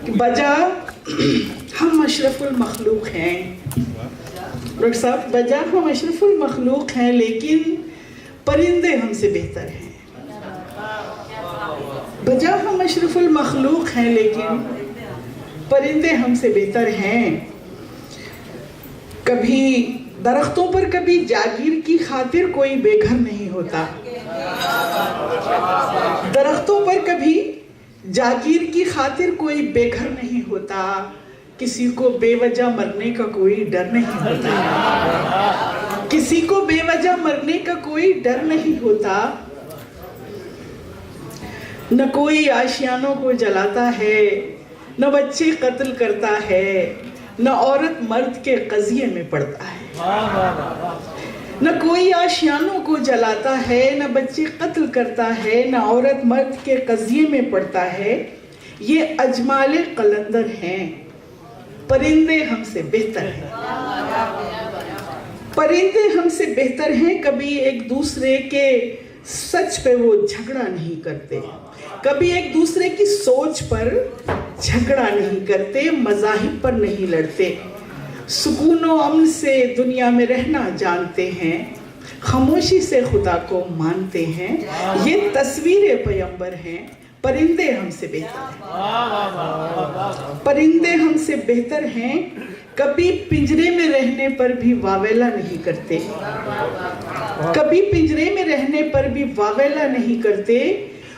कि बजा हम अशरफुल मखलूक हैं, डॉक्टर साहब, बजा हम अशरफुल मखलूक हैं लेकिन परिंदे हमसे बेहतर हैं। बजा हम अशरफुल मखलूक हैं लेकिन परिंदे हमसे बेहतर हैं। कभी दरख्तों पर कभी जागीर की खातिर कोई बेघर नहीं होता, दरख्तों पर कभी जागीर की खातिर कोई बेघर नहीं होता, किसी को बेवजह मरने का कोई डर नहीं होता, किसी को बेवजह मरने का कोई डर नहीं होता। न कोई आशियानों को जलाता है, न बच्चे कत्ल करता है, न औरत मर्द के कज़िये में पड़ता है। न कोई आशियानों को जलाता है, न बच्चे कत्ल करता है, न औरत मर्द के कज़िये में पड़ता है। ये अजमाले कलंदर हैं, परिंदे हमसे बेहतर हैं। परिंदे हमसे बेहतर हैं। कभी एक दूसरे के सच पे वो झगड़ा नहीं करते, कभी एक दूसरे की सोच पर झगड़ा नहीं करते, मज़ाहिब पर नहीं लड़ते, सुकून और अमन से दुनिया में रहना जानते हैं, खामोशी से खुदा को मानते हैं। ये तस्वीरें पैगंबर हैं। परिंदे हमसे बेहतर हैं, परिंदे हमसे बेहतर हैं। कभी पिंजरे में रहने पर भी वावेला नहीं करते, कभी पिंजरे में रहने पर भी वावेला नहीं करते,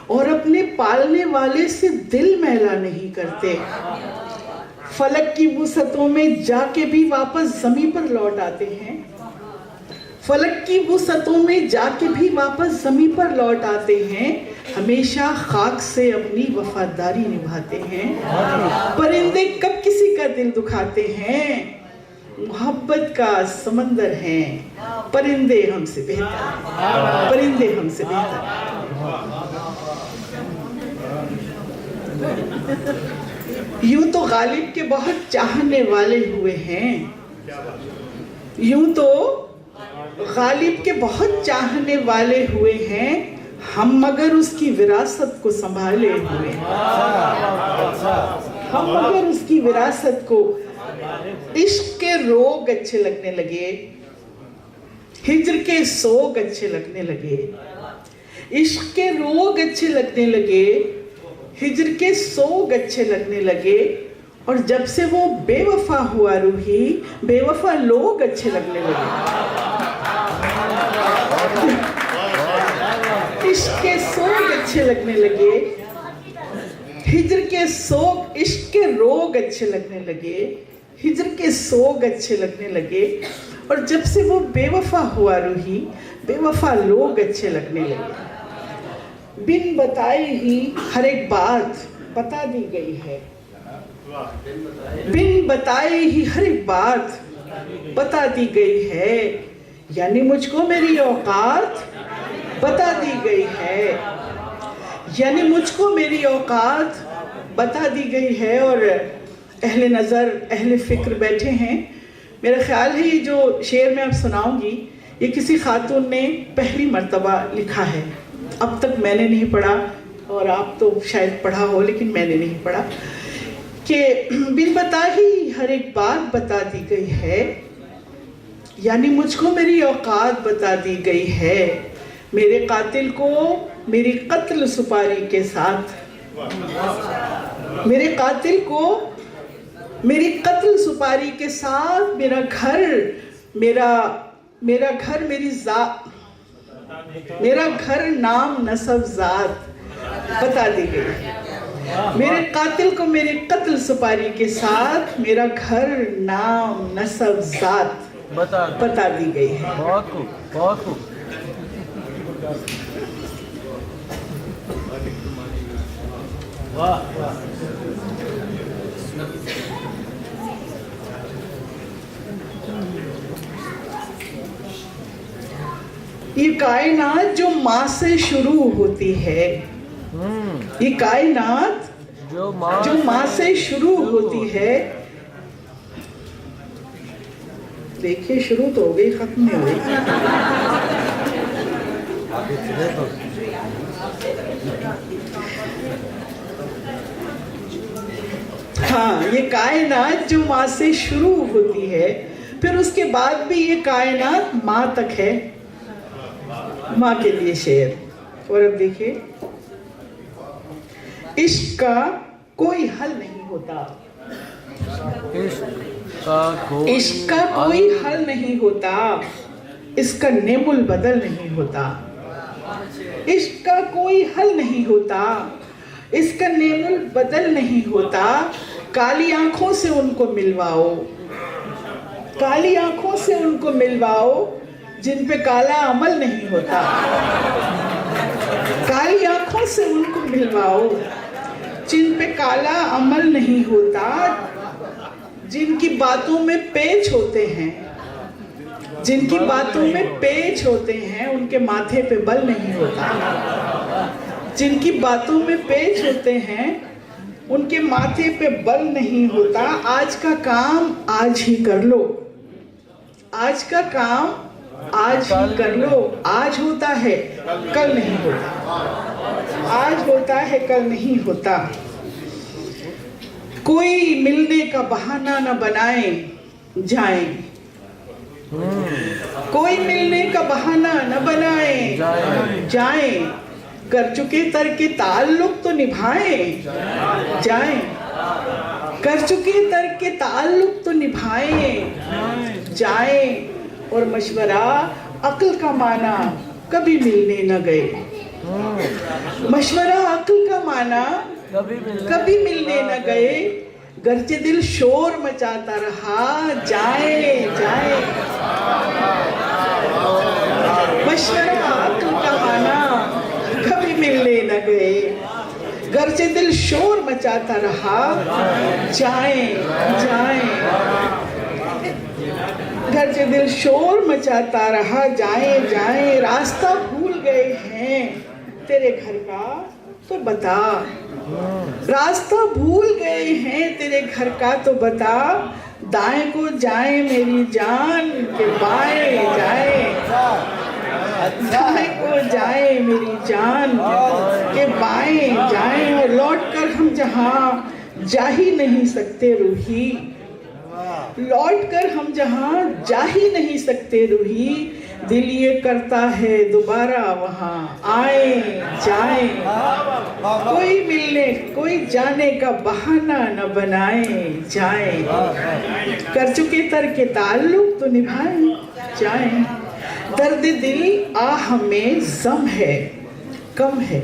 और अपने पालने वाले से दिल मैला नहीं करते। फलक की वुसअतों में जाके भी वापस ज़मीन पर लौट आते हैं, फलक की वुसअतों में जाके भी वापस ज़मीन पर लौट आते हैं। हमेशा खाक से अपनी वफादारी निभाते हैं। परिंदे कब किसी का दिल दुखाते हैं, मोहब्बत का समंदर हैं। परिंदे हमसे बेहतर हैं, परिंदे हमसे बेहतर हैं। यूं तो गालिब के बहुत चाहने वाले हुए हैं, यूं तो गालिब के बहुत चाहने वाले हुए हैं, हम मगर उसकी विरासत को संभाले हुए हैं। हम मगर उसकी विरासत को, इश्क के रोग अच्छे लगने लगे, हिज्र के सोग अच्छे लगने लगे, इश्क के रोग अच्छे लगने लगे, हिज्र के सोग अच्छे लगने लगे। और जब से वो बेवफा हुआ रूही, बेवफा लोग अच्छे लगने लगे। इश्क के सोग अच्छे लगने लगे, हिज्र के सोग, इश्क के रोग अच्छे लगने लगे, हिज्र के सोग अच्छे लगने लगे। और जब से वो बेवफा हुआ रूही, बेवफा लोग अच्छे लगने लगे। बिन बताए ही हर एक बात बता दी गई है, बिन बताए ही हर एक बात बता दी गई है। यानी मुझको मेरी औकात बता दी गई है, यानी मुझको मेरी औकात बता दी गई है। और अहले नज़र, अहले फ़िक्र बैठे हैं। मेरा ख्याल है ये जो शेर मैं अब सुनाऊंगी, ये किसी खातून ने पहली मर्तबा लिखा है। अब तक मैंने नहीं पढ़ा, और आप तो शायद पढ़ा हो लेकिन मैंने नहीं पढ़ा, कि बिन बताए ही हर एक बात बता दी गई है, यानी मुझको मेरी औकात बता दी गई है। मेरे कातिल को मेरी कत्ल सुपारी के साथ, मेरे कातिल को मेरी कत्ल सुपारी के साथ, मेरा घर मेरा घर नाम नसब जात बता दी गई। मेरे कातिल को मेरे कत्ल सुपारी के साथ मेरा घर नाम नसब जात बता दी गई है। बहुत खूब, बहुत खूब। वाह वाह। ये कायनात जो माँ से शुरू होती है, ये कायनात जो माँ से शुरू होती है, देखिए शुरू तो हो गई, खत्म नहीं हो गई। हाँ, ये कायनात जो माँ से शुरू होती है, फिर उसके बाद भी ये कायनात माँ तक है। माँ के लिए शेर। और अब देखिए, इश्क का कोई हल नहीं होता, इश्क का कोई हल नहीं होता, इसका नेमुल बदल नहीं होता। इश्क का कोई हल नहीं होता, इसका नेमुल बदल नहीं होता। काली आंखों से उनको मिलवाओ, काली आंखों से उनको मिलवाओ, जिन पे काला अमल नहीं होता। काली आंखों से उनको मिलवाओ, जिन पे काला अमल नहीं होता। जिनकी बातों में पेच होते हैं, जिनकी बातों में पेच होते हैं, उनके माथे पे बल नहीं होता। जिनकी बातों में पेच होते हैं, उनके माथे पे बल नहीं होता। आज का काम आज ही कर लो, आज का काम आज ही कर लो। आज होता है कल नहीं होता, आज होता है कल नहीं होता। कोई मिलने का बहाना न बनाए जाए, कोई मिलने का बहाना न बनाए जाए। कर चुके तरके ताल्लुक तो निभाए जाए, कर चुके तरके ताल्लुक तो निभाए जाए। और मशवरा अक्ल का माना कभी मिलने न गए, मशवरा अक्ल का माना कभी मिलने न गए। गरचे दिल शोर मचाता रहा जाए जाए। मशवरा अक्ल का माना कभी मिलने न गए, गरचे दिल शोर मचाता रहा जाए जाए। गरचे दिल शोर मचाता रहा जाए जाए। रास्ता भूल गए हैं तेरे घर का तो बता, रास्ता भूल गए हैं तेरे घर का तो बता। दाएं को जाए मेरी जान के बाएं जाए, दाएं को जाए मेरी जान के बाएं जाए। और लौट कर हम जहाँ जा ही नहीं सकते रूही, लौट कर हम जहाँ जा ही नहीं सकते रूही। दिल ये करता है दोबारा वहाँ आए जाए। कोई मिलने कोई जाने का बहाना न बनाए जाए, कर चुके तरके ताल्लुक तो निभाए जाए। दर्द दिल आह में ज़म है कम है,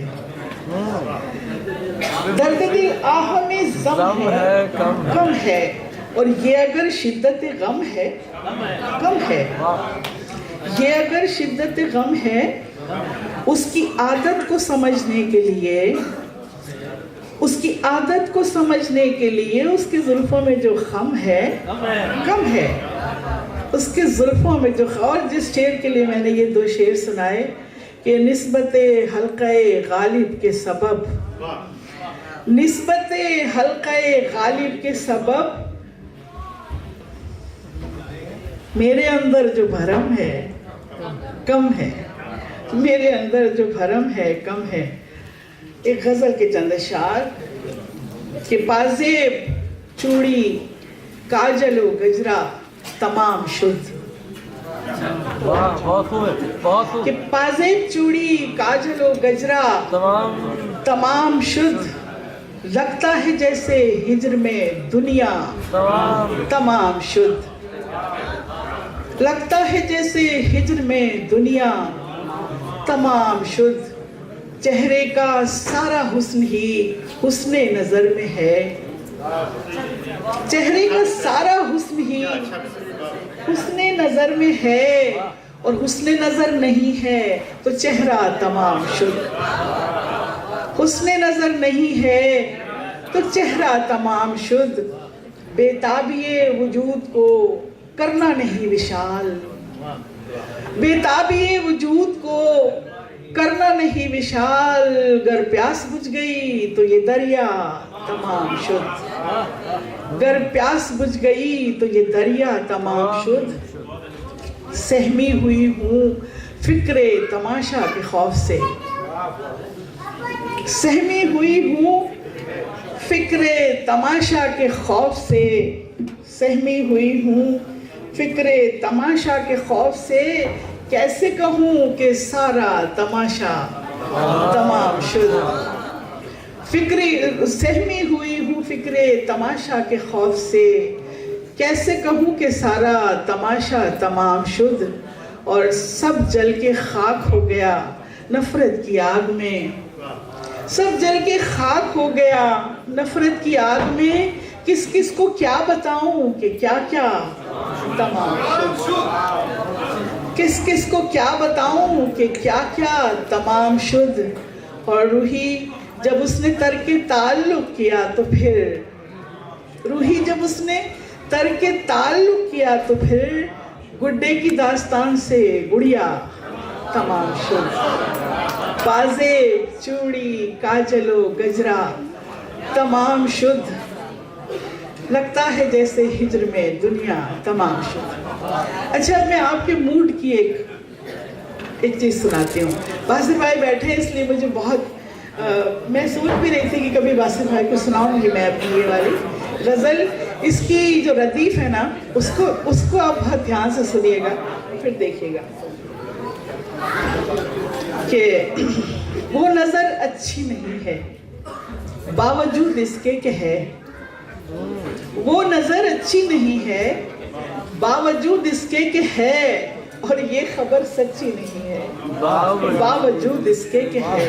दर्द दिल आह में ज़म है कम है। और ये अगर शिद्दत गम है कम है, ये अगर शिद्दत गम है, उसकी आदत को समझने के लिए, उसकी आदत को समझने के लिए उसके जुल्फों में जो खम है कम है, उसके जुल्फों में जो। और जिस शेर के लिए मैंने ये दो शेर सुनाए कि निस्बते हल्क़े गालिब के सबब, निस्बते हल्क़े गालिब के सबब मेरे अंदर जो भरम है कम है, मेरे अंदर जो भरम है कम है। एक गजल के चंद अशार के पाजेब चूड़ी काजल व गजरा तमाम शुद्ध, कि पाजेब चूड़ी काजल व गजरा तमाम शुद्ध। लगता है जैसे हिज्र में दुनिया तमाम शुद्ध, लगता है जैसे हिज्र में दुनिया तमाम शुद्ध। चेहरे का सारा हुस्न ही हुस्ने नजर में है, चेहरे का सारा हुस्न ही हुस्ने नजर में है। और हुस्ने नजर नहीं है तो चेहरा तमाम शुद्ध, हुस्ने नजर नहीं है तो चेहरा तमाम शुद्ध। बेताबिए वजूद को करना नहीं विशाल, बेताबिए वजूद को करना नहीं विशाल। गर प्यास बुझ गई तो ये दरिया तमाम शुद्ध, गर प्यास बुझ गई तो ये दरिया तमाम शुद्ध। सहमी हुई हूँ फिक्रे तमाशा के खौफ से, सहमी हुई हूँ फिक्रे तमाशा के खौफ से सहमी हुई हूँ, फिक्रे तमाशा के खौफ से कैसे कहूँ कि सारा तमाशा तमाम शुद्ध। फिक्रे सहमी हुई हूँ फिक्रे तमाशा के खौफ से कैसे कहूँ कि सारा तमाशा तमाम शुद्ध। और सब जल के खाक हो गया नफरत की आग में, सब जल के खाक हो गया नफरत की आग में। किस किस को क्या बताऊं कि क्या क्या तमाम शुद्ध, किस किस को क्या बताऊं कि क्या क्या तमाम शुद्ध। और रूही जब उसने तरके ताल्लुक किया तो फिर, रूही जब उसने तरके ताल्लुक किया तो फिर गुड्डे की दास्तान से गुड़िया तमाम शुद्ध। बाजे चूड़ी काजलो गजरा तमाम शुद्ध, लगता है जैसे हिज्र में दुनिया तमाम शुद्ध। अच्छा, मैं आपके मूड की एक चीज सुनाती हूँ। बासिर भाई बैठे हैं इसलिए मुझे बहुत मैं सोच भी रही थी कि कभी बासिर भाई को सुनाऊंगी मैं अपनी ये वाली गजल। इसकी जो रदीफ है ना उसको आप बहुत ध्यान से सुनिएगा, फिर देखिएगा कि वो नजर अच्छी नहीं है बावजूद इसके कि है, वो नजर अच्छी नहीं है बावजूद इसके कि है, और ये खबर सच्ची नहीं है बावजूद इसके कि है।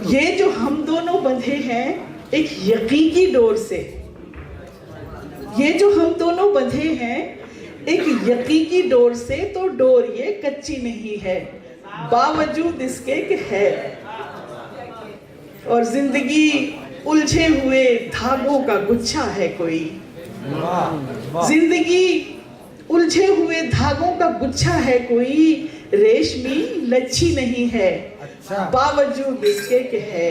ये जो हम दोनों बंधे हैं एक यकीनी डोर से, ये जो हम दोनों बंधे हैं एक यकीनी डोर से, तो डोर ये कच्ची नहीं है बावजूद इसके कि है। और जिंदगी उलझे हुए धागों का गुच्छा है कोई, जिंदगी उलझे हुए धागों का गुच्छा है कोई, रेशमी लच्छी नहीं है बावजूद इसके कि है।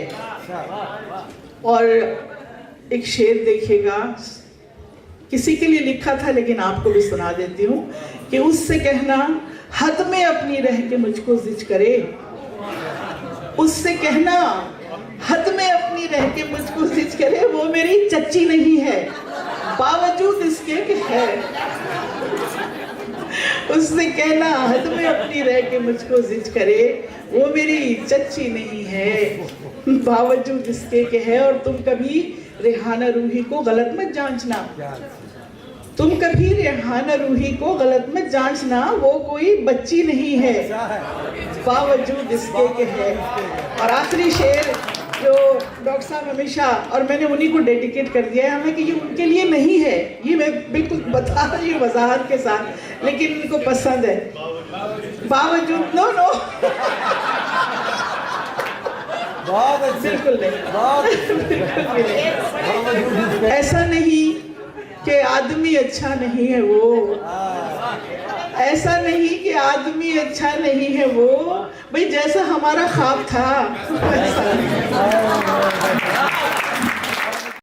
और एक शेर देखिएगा, किसी के लिए लिखा था लेकिन आपको भी सुना देती हूँ कि उससे कहना हद में अपनी रह के मुझको जिज करे, उससे कहना हद में अपनी रह के मुझको जिज करे, वो मेरी चच्ची नहीं है बावजूद इसके कि है। उससे कहना हद में अपनी रह के मुझको जिज करे, वो मेरी चच्ची नहीं है बावजूद इसके कि है। और तुम कभी रेहाना रूही को गलत मत जांचना, तुम कभी रेहाना रूही को गलत मत जांचना, वो कोई बच्ची नहीं है बावजूद इसके कि है। और आखिरी शेर जो डॉक्टर साहब हमेशा, और मैंने उन्हीं को डेडिकेट कर दिया है हमें कि ये उनके लिए नहीं है, ये मैं बिल्कुल बता रही हूँ वजाहत के साथ, लेकिन उनको पसंद है बावजूद। नो बिल्कुल नहीं, ऐसा नहीं कि आदमी अच्छा नहीं है वो, ऐसा नहीं कि आदमी अच्छा नहीं है वो, भाई जैसा हमारा ख्वाब था वैसा नहीं।